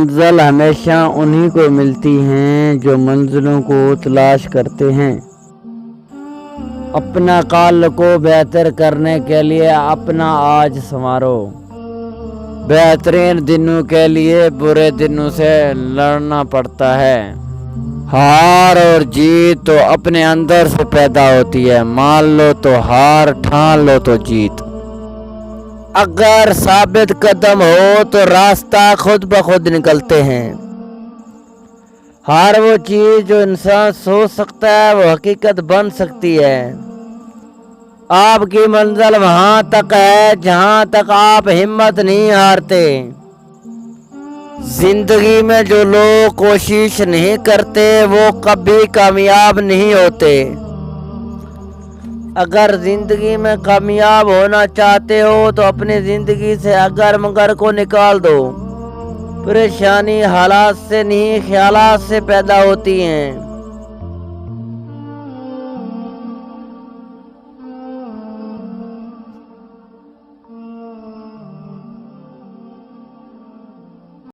منزل ہمیشہ انہی کو ملتی ہیں جو منزلوں کو تلاش کرتے ہیں۔ اپنا کال کو بہتر کرنے کے لیے اپنا آج سنوارو۔ بہترین دنوں کے لیے برے دنوں سے لڑنا پڑتا ہے۔ ہار اور جیت تو اپنے اندر سے پیدا ہوتی ہے، مان لو تو ہار، ٹھان لو تو جیت۔ اگر ثابت قدم ہو تو راستہ خود بخود نکلتے ہیں۔ ہر وہ چیز جو انسان سوچ سکتا ہے وہ حقیقت بن سکتی ہے۔ آپ کی منزل وہاں تک ہے جہاں تک آپ ہمت نہیں ہارتے۔ زندگی میں جو لوگ کوشش نہیں کرتے وہ کبھی کامیاب نہیں ہوتے۔ اگر زندگی میں کامیاب ہونا چاہتے ہو تو اپنی زندگی سے اگر مگر کو نکال دو۔ پریشانی حالات سے نہیں، خیالات سے پیدا ہوتی ہیں۔